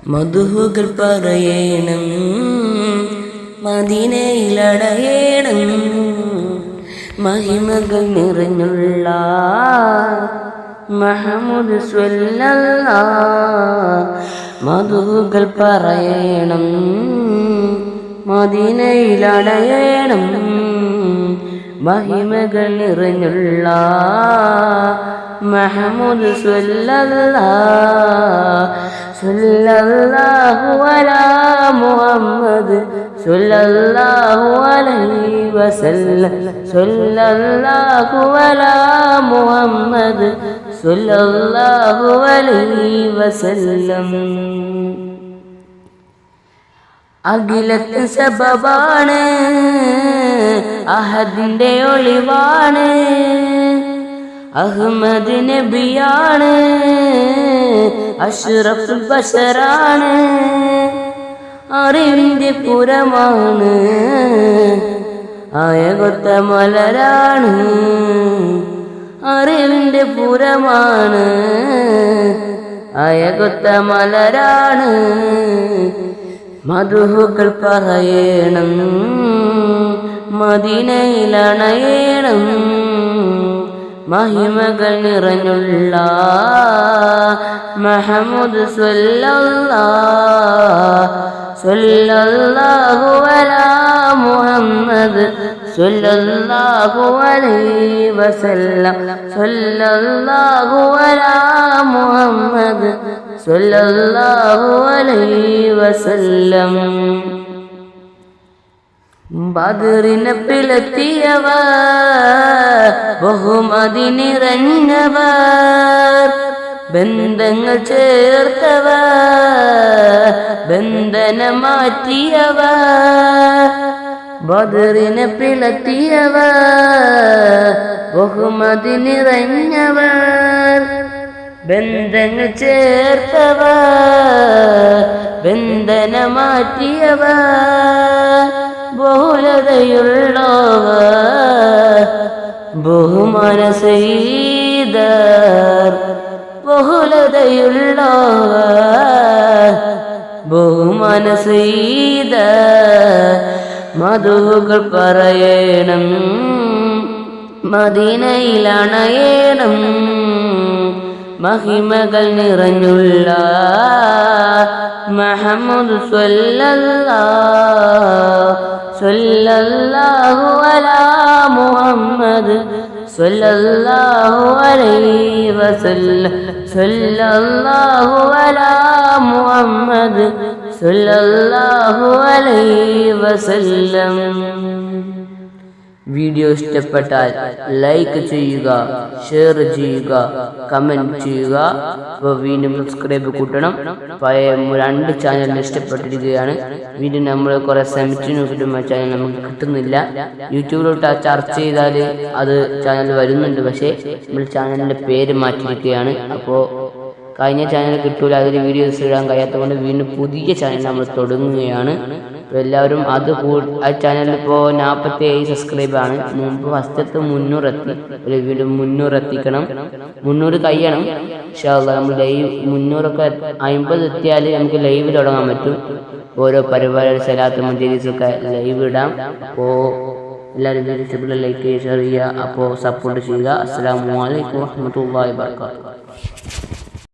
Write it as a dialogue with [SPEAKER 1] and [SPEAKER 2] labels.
[SPEAKER 1] മധുഹുകൾ പറയണം, മദീനയിലടയണം, മഹിമകൾ നിറഞ്ഞുള്ള മുഹമ്മദ് സ്വല്ലല്ലാഹ്. മധുഹുകൾ പറയണം, മദീനയിലടയണം, മഹിമകൾ നിറഞ്ഞുള്ള മുഹമ്മദ് സ്വല്ലല്ലാഹ്. സല്ലല്ലാഹു അലാ മുഹമ്മദ് സല്ലല്ലാഹു അലൈഹി വസല്ലം. സല്ലല്ലാഹു അലാ മുഹമ്മദ് സല്ലല്ലാഹു അലൈഹി വസല്ലം. അഖിലത്തിൻ സബബാണ്, അഹദിന്റെ ഒളിവാണ്, അഹ്മദ് നബിയാണ്, അഷ്റഫുൽ ബശറാണ്, അറിവിന്റെ പുരമാണ്, ആയകൊത്ത മലരാണ്, അറിവിന്റെ പുരമാണ്, ആയകൊത്ത മലരാണ്. മധുഹുകൾ പറയണം, മദീനയിലണയണം, മഹിമകൾ നിറഞ്ഞുള്ള മുഹമ്മദ് സ്വല്ലല്ലാഹ്. സ്വല്ലല്ലാഹു അലാ മുഹമ്മദ് സ്വല്ലല്ലാഹു അലൈഹി വസല്ലം. സ്വല്ലല്ലാഹു അലാ മുഹമ്മദ് സ്വല്ലല്ലാഹു അലൈഹി വസല്ലം. ബദറിനെ പിളർത്തിയവർ, ബഹുമതി നിറഞ്ഞവർ, ബന്ധങ്ങൾ ചേർത്തവർ, ബന്ധനം മാറ്റിയവർ. ബദറിനെ പിളർത്തിയവർ, ബഹുമതി നിറഞ്ഞവർ, ബന്ധങ്ങൾ ചേർത്തവർ, ബന്ധനം മാറ്റിയവർ. ബഹുലതയുള്ളവർ, ബഹുമാന സയ്യിദർ. ബഹുലതയുള്ളവർ, ബഹുമാന സയ്യിദർ. മധുഹുകൾ പറയണം, മദീനയിലണയണം, മഹിമകൾ നിറഞ്ഞുള്ള മുഹമ്മദ് സ്വല്ലല്ലാഹ്. സ്വല്ലല്ലാഹു അലാ മുഹമ്മദ് സ്വല്ലല്ലാഹു അലൈഹി വസല്ലം. സ്വല്ലല്ലാഹു അലാ മുഹമ്മദ് സ്വല്ലല്ലാഹു അലൈഹി വസല്ലം. വീഡിയോ ഇഷ്ടപ്പെട്ടാൽ ലൈക്ക് ചെയ്യുക, ഷെയർ ചെയ്യുക, കമന്റ് ചെയ്യുക. അപ്പോൾ വീണ്ടും സബ്സ്ക്രൈബ് കൂട്ടണം. പഴയ 2 ചാനൽ ഇഷ്ടപ്പെട്ടിരിക്കുകയാണ്. വീണ്ടും നമ്മൾ കുറെ ശ്രമിച്ചു നോക്കിയിട്ടും ആ ചാനൽ നമുക്ക് കിട്ടുന്നില്ല. യൂട്യൂബിലോട്ട് ചർച്ച ചെയ്താൽ അത് ചാനൽ വരുന്നുണ്ട്, പക്ഷേ നമ്മൾ ചാനലിൻ്റെ പേര് മാറ്റിയിരിക്കുകയാണ്. അപ്പോൾ കഴിഞ്ഞ ചാനൽ കിട്ടൂല, അതിൽ വീഡിയോസ് ഇടാൻ കഴിയാത്തത് കൊണ്ട് വീണ്ടും പുതിയ ചാനൽ നമ്മൾ തുടങ്ങുകയാണ്. അപ്പോൾ എല്ലാവരും ആ ചാനലിൽ ഇപ്പോൾ 47 സബ്സ്ക്രൈബാണ്. മുമ്പ് ഫസ്റ്റത്തെ 300 എത്തി. വീണ്ടും 300 എത്തിക്കണം, 300 കഴിയണം. ഇൻഷാ അല്ലാഹ് നമ്മൾ ലൈവ് 300 50 എത്തിയാൽ നമുക്ക് ലൈവ് തുടങ്ങാൻ പറ്റും. ഓരോ പരിപാടി സലാത്ത് മജീലിസൊക്കെ ലൈവ് ഇടാം. അപ്പോൾ എല്ലാവരും വീഡിയോ ലൈക്ക് ഷെയർ ചെയ്യുക, അപ്പോൾ സപ്പോർട്ട് ചെയ്യുക. അസ്സലാമു അലൈക്കും വറഹ്മത്തുള്ളാഹി വബറകാതുഹു.